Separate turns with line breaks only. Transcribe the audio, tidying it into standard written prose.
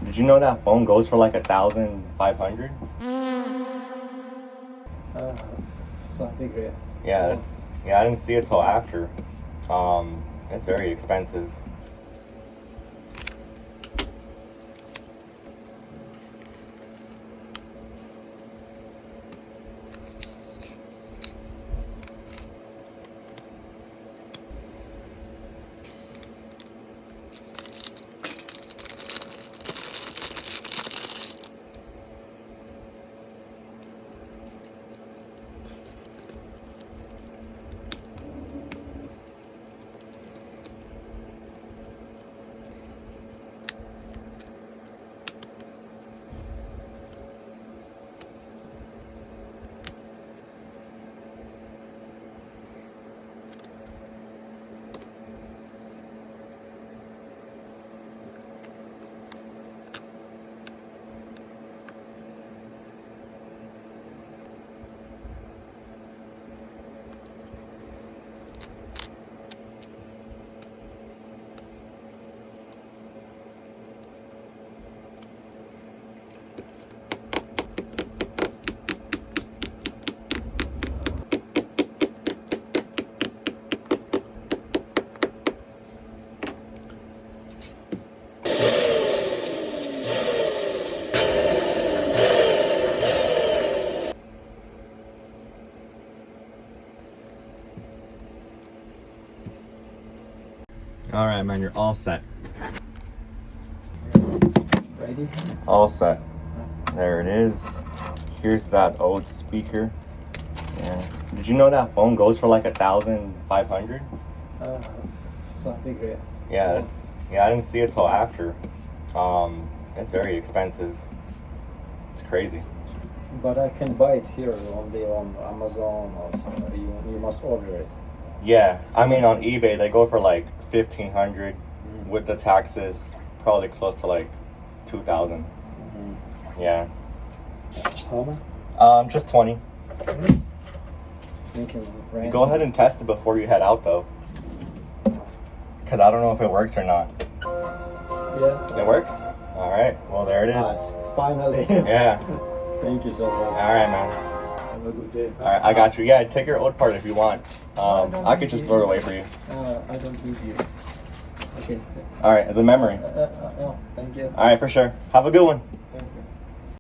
Did you know that phone goes for like 1,500?
Something great.
Yeah, I didn't see it till after. It's very expensive. All right, man, you're all set.
Ready?
All set. There it is. Here's that old speaker. Yeah. Did you know that phone goes for like 1,500?
Something great.
Yeah, I didn't see it till after. It's very expensive. It's crazy.
But I can buy it here only on Amazon or somewhere. You must order it.
Yeah, I mean on eBay they go for like 1,500 with the taxes, probably close to like 2,000. Yeah.
How much?
Just 20.
Thank you.
Go ahead and test it before you head out though, because I don't know if it works or not.
Yeah.
It works? All right. Well, there it is.
Nice. Finally.
Yeah.
Thank you so much.
All right, man.
Have a good day.
All right, I got you. Yeah, take your old part if you want. I could just throw it away for you.
I don't need you. Okay.
All right, as a memory.
Thank you.
All right, for sure. Have a good one.